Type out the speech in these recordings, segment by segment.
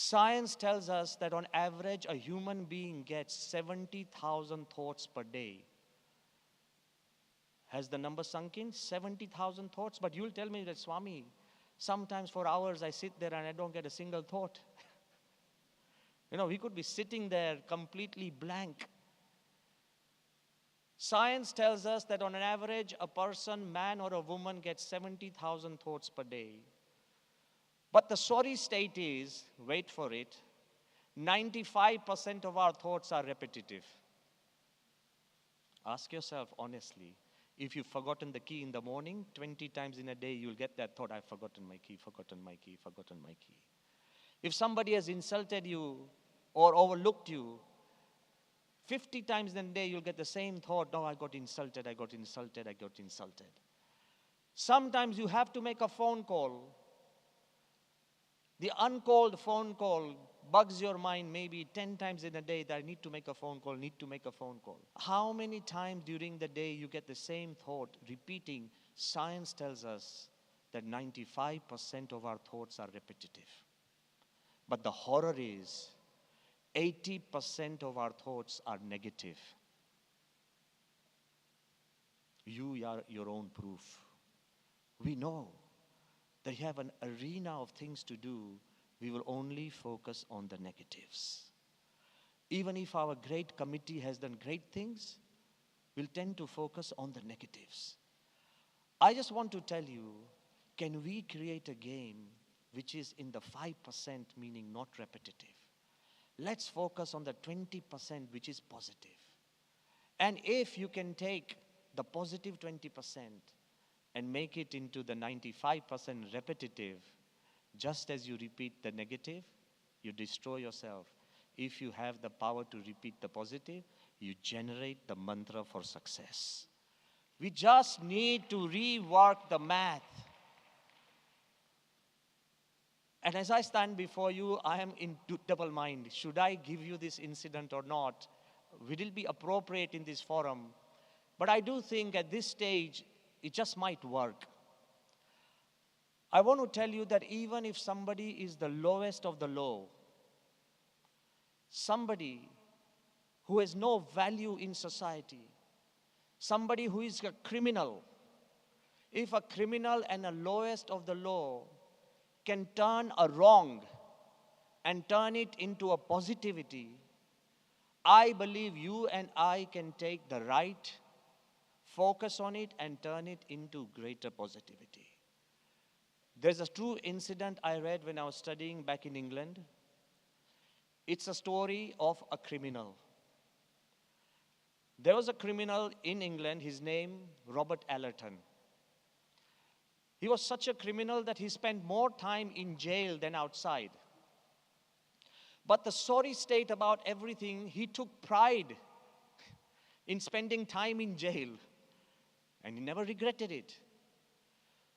Science tells us that on average, a human being gets 70,000 thoughts per day. Has the number sunk in? 70,000 thoughts? But you'll tell me that, Swami, sometimes for hours I sit there and I don't get a single thought. We could be sitting there completely blank. Science tells us that on an average, a person, man or a woman, gets 70,000 thoughts per day. But the sorry state is, wait for it, 95% of our thoughts are repetitive. Ask yourself honestly, if you've forgotten the key in the morning, 20 times in a day, you'll get that thought, I've forgotten my key, forgotten my key, forgotten my key. If somebody has insulted you or overlooked you, 50 times in a day, you'll get the same thought, no, I got insulted, I got insulted, I got insulted. Sometimes you have to make a phone call. The uncalled phone call bugs your mind maybe 10 times in a day that I need to make a phone call, need to make a phone call. How many times during the day you get the same thought repeating? Science tells us that 95% of our thoughts are repetitive. But the horror is 80% of our thoughts are negative. You are your own proof. We know that you have an arena of things to do. We will only focus on the negatives. Even if our great committee has done great things, we'll tend to focus on the negatives. I just want to tell you, can we create a game which is in the 5%, meaning not repetitive? Let's focus on the 20% which is positive. And if you can take the positive 20% and make it into the 95% repetitive, just as you repeat the negative, you destroy yourself. If you have the power to repeat the positive, you generate the mantra for success. We just need to rework the math. And as I stand before you, I am in double mind. Should I give you this incident or not? Will it be appropriate in this forum? But I do think at this stage, it just might work. I want to tell you that even if somebody is the lowest of the low, somebody who has no value in society, somebody who is a criminal, if a criminal and a lowest of the low can turn a wrong and turn it into a positivity, I believe you and I can take the right, focus on it, and turn it into greater positivity. There's a true incident I read when I was studying back in England. It's a story of a criminal. There was a criminal in England, his name, Robert Allerton. He was such a criminal that he spent more time in jail than outside. But the sorry state about everything, he took pride in spending time in jail. And he never regretted it.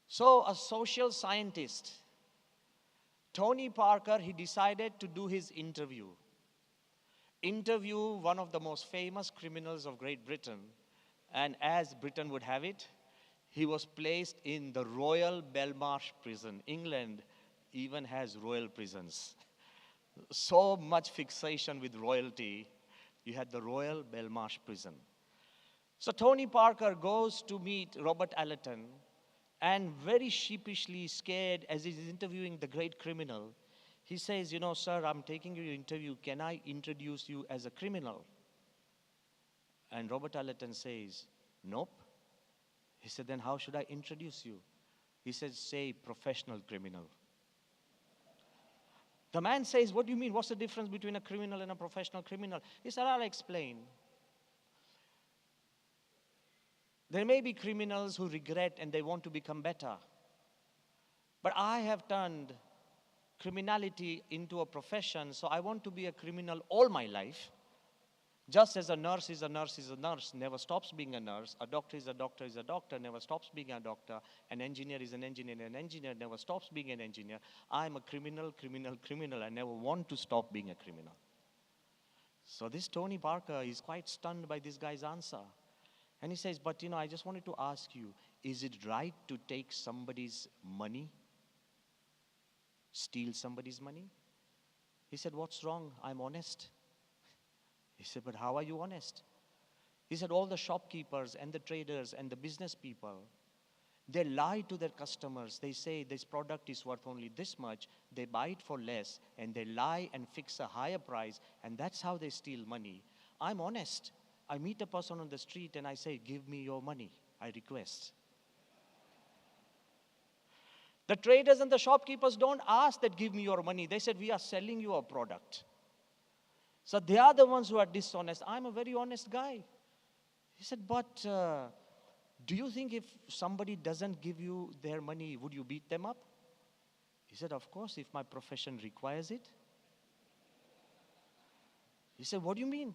So a social scientist, Tony Parker, he decided to do his interview one of the most famous criminals of Great Britain. And as Britain would have it, he was placed in the Royal Belmarsh prison. England even has royal prisons. So much fixation with royalty. You had the Royal Belmarsh prison. So Tony Parker goes to meet Robert Allerton, and very sheepishly scared as he's interviewing the great criminal, he says, sir, I'm taking your interview. Can I introduce you as a criminal? And Robert Allerton says, nope. He said, then how should I introduce you? He says, say professional criminal. The man says, what do you mean? What's the difference between a criminal and a professional criminal? He said, I'll explain. There may be criminals who regret and they want to become better. But I have turned criminality into a profession, so I want to be a criminal all my life. Just as a nurse is a nurse is a nurse, never stops being a nurse. A doctor is a doctor is a doctor, never stops being a doctor. An engineer is an engineer never stops being an engineer. I'm a criminal. I never want to stop being a criminal. So this Tony Parker is quite stunned by this guy's answer. And he says, but I just wanted to ask you, is it right to take somebody's money? Steal somebody's money? He said, what's wrong? I'm honest. He said, but how are you honest? He said, all the shopkeepers and the traders and the business people, they lie to their customers. They say this product is worth only this much. They buy it for less, and they lie and fix a higher price, and that's how they steal money. I'm honest. I meet a person on the street and I say, give me your money, I request. The traders and the shopkeepers don't ask that give me your money. They said, we are selling you a product. So they are the ones who are dishonest. I'm a very honest guy. He said, but do you think if somebody doesn't give you their money, would you beat them up? He said, of course, if my profession requires it. He said, what do you mean?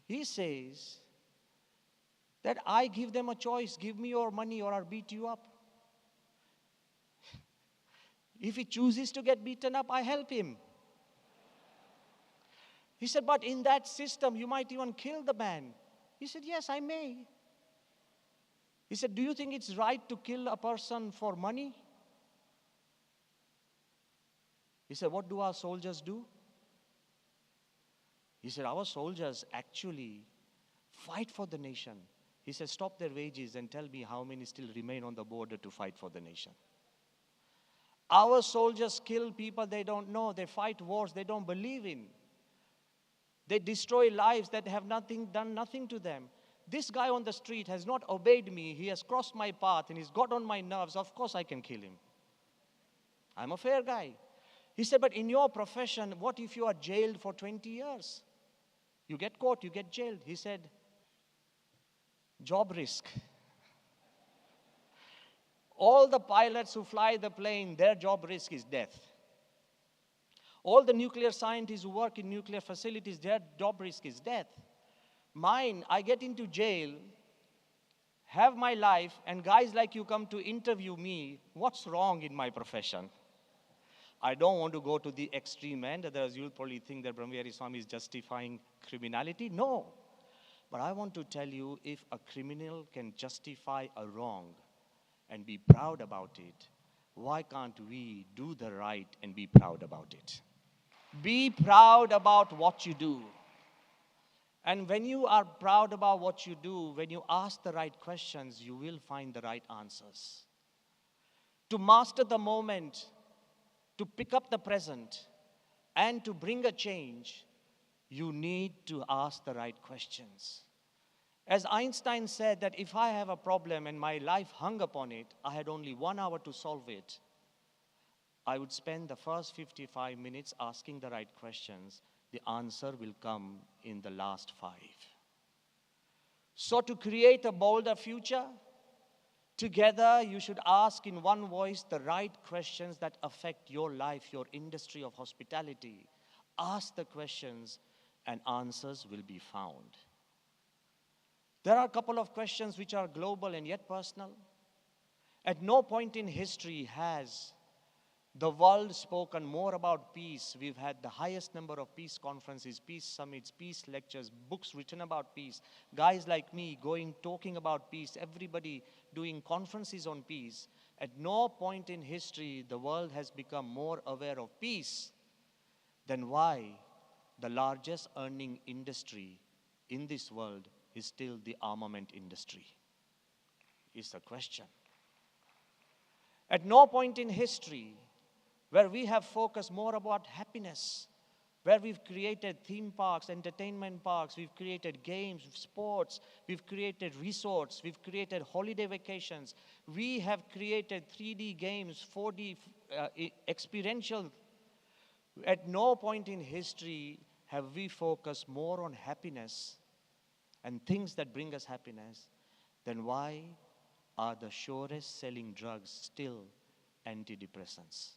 He says that I give them a choice, give me your money or I'll beat you up. If he chooses to get beaten up, I help him. He said, but in that system, you might even kill the man. He said, yes, I may. He said, do you think it's right to kill a person for money? He said, what do our soldiers do? He said, our soldiers actually fight for the nation. He said, stop their wages and tell me how many still remain on the border to fight for the nation. Our soldiers kill people they don't know. They fight wars they don't believe in. They destroy lives that have done nothing to them. This guy on the street has not obeyed me. He has crossed my path and he's got on my nerves. Of course I can kill him. I'm a fair guy. He said, but in your profession, what if you are jailed for 20 years? You get caught, you get jailed. He said, job risk. All the pilots who fly the plane, their job risk is death. All the nuclear scientists who work in nuclear facilities, their job risk is death. Mine, I get into jail, have my life, and guys like you come to interview me. What's wrong in my profession? I don't want to go to the extreme end. Others, you'll probably think that Brahmavihari Swami is justifying criminality. No. But I want to tell you, if a criminal can justify a wrong and be proud about it, why can't we do the right and be proud about it? Be proud about what you do. And when you are proud about what you do, when you ask the right questions, you will find the right answers. To master the moment, to pick up the present, and to bring a change, you need to ask the right questions. As Einstein said that if I have a problem and my life hung upon it, I had only 1 hour to solve it, I would spend the first 55 minutes asking the right questions. The answer will come in the last 5. So to create a bolder future, together you should ask in one voice the right questions that affect your life, your industry of hospitality. Ask the questions and answers will be found. There are a couple of questions which are global and yet personal. At no point in history has the world spoken more about peace. We've had the highest number of peace conferences, peace summits, peace lectures, books written about peace. Guys like me talking about peace, everybody doing conferences on peace. At no point in history the world has become more aware of peace than why the largest earning industry in this world is still the armament industry. Is the question. At no point in history where we have focused more about happiness, where we've created theme parks, entertainment parks, we've created games, sports, we've created resorts, we've created holiday vacations, we have created 3D games, 4D experiential. At no point in history have we focused more on happiness and things that bring us happiness, then why are the surest selling drugs still antidepressants?